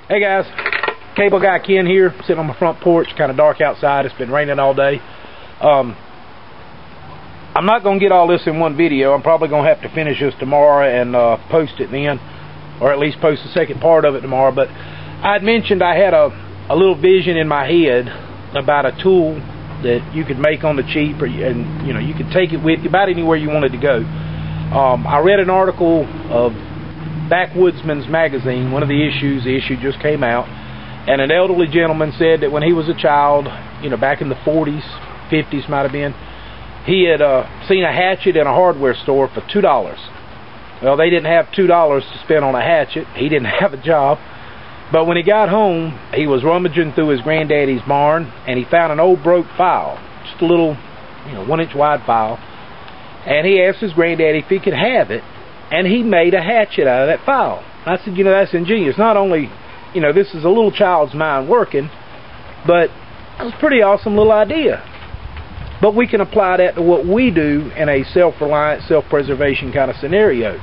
Hey guys, Cable Guy Ken here, sitting on my front porch. Kind of dark outside. It's been raining all day. I'm not going to get all this in one video. I'm probably going to have to finish this tomorrow and post it then, or at least post the second part of it tomorrow. But I had mentioned I had a little vision in my head about a tool that you could make on the cheap, and you know, you could take it with you about anywhere you wanted to go. I read an article of Backwoodsman's magazine, one of the issues. The issue just came out, and an elderly gentleman said that when he was a child, you know, back in the 40s, 50s might have been, he had seen a hatchet in a hardware store for $2. Well, they didn't have $2 to spend on a hatchet. He didn't have a job. But when he got home, he was rummaging through his granddaddy's barn, and he found an old broke file, just a little, you know, 1-inch wide file. And he asked his granddaddy if he could have it, and he made a hatchet out of that file. I said, you know, that's ingenious. Not only, you know, this is a little child's mind working, but it was a pretty awesome little idea. But we can apply that to what we do in a self-reliant, self-preservation kind of scenario.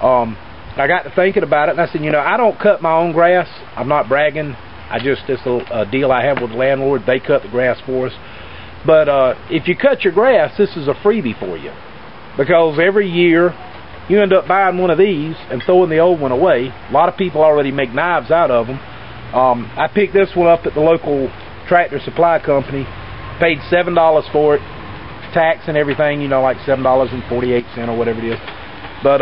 I got to thinking about it, and I said, you know, I don't cut my own grass. I'm not bragging. It's a deal I have with the landlord. They cut the grass for us. But if you cut your grass, this is a freebie for you. Because every year, you end up buying one of these and throwing the old one away. A lot of people already make knives out of them. I picked this one up at the local tractor supply company. Paid $7 for it. Tax and everything, you know, like $7.48 or whatever it is. But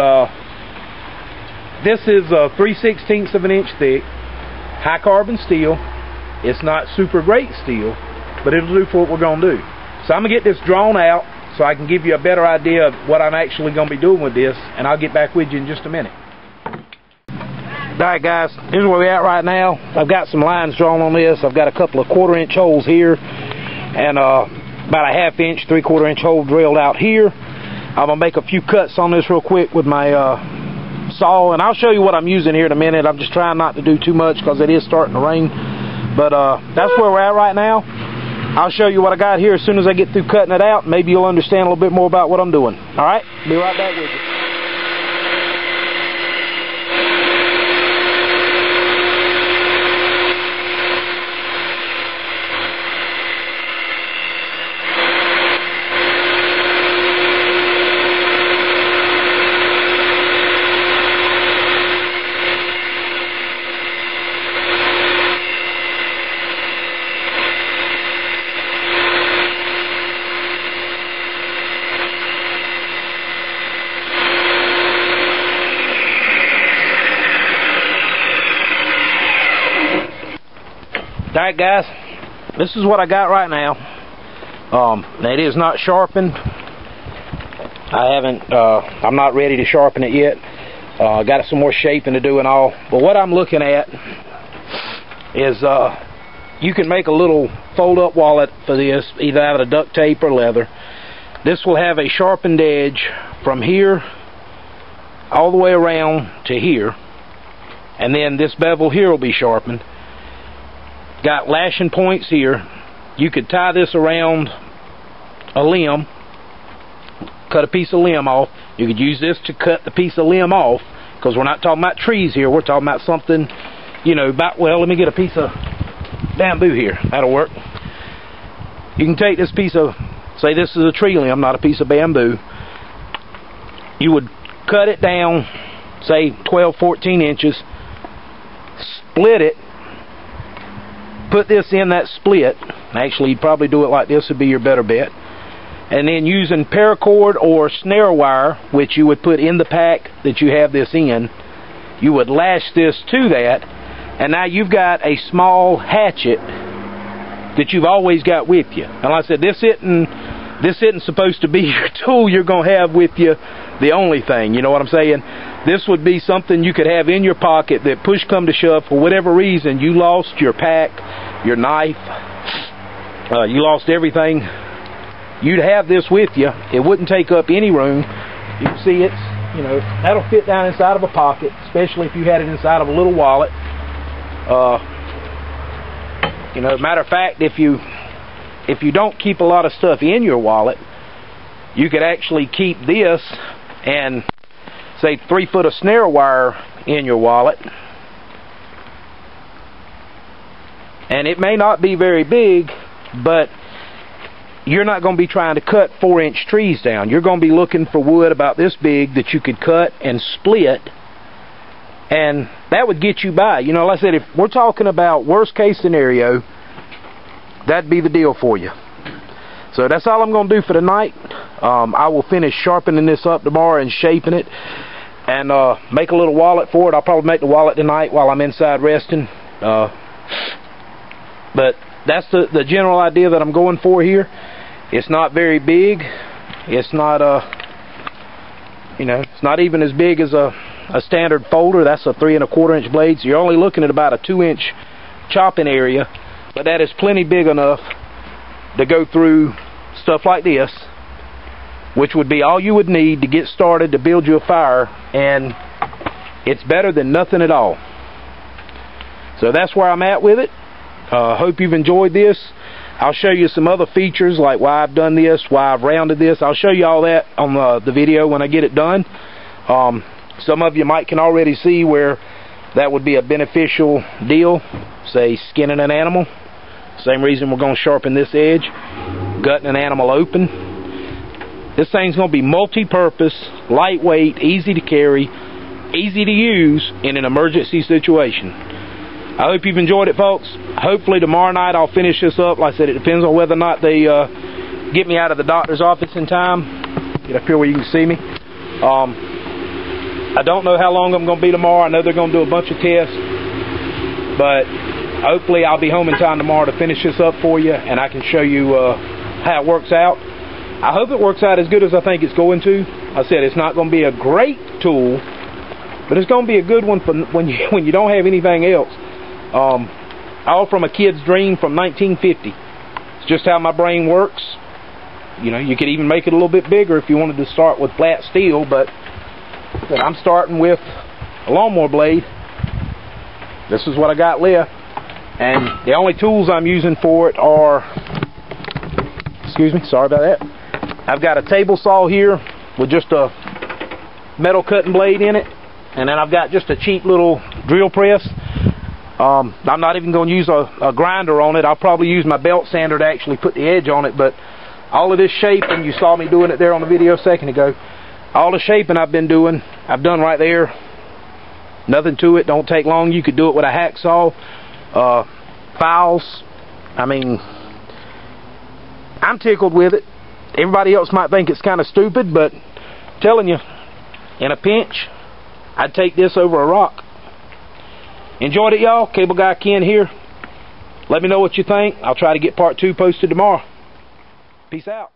this is 3/16 of an inch thick, high carbon steel. It's not super great steel, but it'll do for what we're going to do. So I'm going to get this drawn out so I can give you a better idea of what I'm actually going to be doing with this, and I'll get back with you in just a minute. Alright guys, here's where we're at right now. I've got some lines drawn on this. I've got a couple of 1/4-inch holes here, and about a 1/2 inch, 3/4 inch hole drilled out here. I'm going to make a few cuts on this real quick with my saw, and I'll show you what I'm using here in a minute. I'm just trying not to do too much because it is starting to rain. But that's where we're at right now. I'll show you what I got here as soon as I get through cutting it out. Maybe you'll understand a little bit more about what I'm doing. Alright, be right back with you. Alright guys, this is what I got right now. It is not sharpened. I'm not ready to sharpen it yet. Got some more shaping to do and all. But what I'm looking at is you can make a little fold-up wallet for this, either out of duct tape or leather. This will have a sharpened edge from here all the way around to here, and then this bevel here will be sharpened. Got lashing points here. You could tie this around a limb, cut a piece of limb off. You could use this to cut the piece of limb off, because we're not talking about trees here. We're talking about something, you know, well, let me get a piece of bamboo here. That'll work. You can take this piece of, say this is a tree limb, not a piece of bamboo. You would cut it down, say 12, 14 inches, split it, put this in that split. Actually, you'd probably do it like this would be your better bet. And then using paracord or snare wire, which you would put in the pack that you have this in, you would lash this to that, and now you've got a small hatchet that you've always got with you. And like I said, this isn't supposed to be your tool you're going to have with you, the only thing, you know what I'm saying? This would be something you could have in your pocket that push come to shove, for whatever reason, you lost your pack, your knife, you lost everything. You'd have this with you. It wouldn't take up any room. You can see it's, you know, that'll fit down inside of a pocket, especially if you had it inside of a little wallet. You know, matter of fact, if you don't keep a lot of stuff in your wallet, you could actually keep this and say 3 foot of snare wire in your wallet, And it may not be very big, but you're not going to be trying to cut 4-inch trees down. You're going to be looking for wood about this big that you could cut and split, and that would get you by. You know, like I said, if we're talking about worst case scenario, that'd be the deal for you. So that's all I'm going to do for tonight. I will finish sharpening this up tomorrow and shaping it, and make a little wallet for it. I'll probably make the wallet tonight while I'm inside resting. But that's the general idea that I'm going for here. It's not very big. It's not you know, it's not even as big as a standard folder. That's a 3 1/4 inch blade, so you're only looking at about a 2-inch chopping area, but that is plenty big enough to go through stuff like this, which would be all you would need to get started to build you a fire, and it's better than nothing at all. So that's where I'm at with it. Hope you've enjoyed this. I'll show you some other features, like why I've done this, why I've rounded this. I'll show you all that on the video when I get it done. Some of you can already see where that would be a beneficial deal, say skinning an animal. Same reason we're going to sharpen this edge, gutting an animal open. This thing's going to be multi-purpose, lightweight, easy to carry, easy to use in an emergency situation. I hope you've enjoyed it, folks. Hopefully tomorrow night I'll finish this up. Like I said, it depends on whether or not they get me out of the doctor's office in time. Get up here where you can see me. I don't know how long I'm going to be tomorrow. I know they're going to do a bunch of tests, but hopefully I'll be home in time tomorrow to finish this up for you, and I can show you how it works out. I hope it works out as good as I think it's going to. I said it's not going to be a great tool, but it's going to be a good one for when you don't have anything else. All from a kid's dream from 1950. It's just how my brain works. You know, you could even make it a little bit bigger if you wanted to start with flat steel, but I'm starting with a lawnmower blade. This is what I got left, and the only tools I'm using for it are, excuse me, sorry about that. I've got a table saw here with just a metal cutting blade in it, and then I've got just a cheap little drill press. I'm not even going to use a grinder on it. I'll probably use my belt sander to actually put the edge on it, but all of this shaping, you saw me doing it there on the video a second ago, all the shaping I've been doing, I've done right there. Nothing to it, don't take long. You could do it with a hacksaw. Files, I mean, I'm tickled with it. Everybody else might think it's kind of stupid, but I'm telling you, in a pinch, I'd take this over a rock. Enjoyed it, y'all. Cable Guy Ken here. Let me know what you think. I'll try to get part 2 posted tomorrow. Peace out.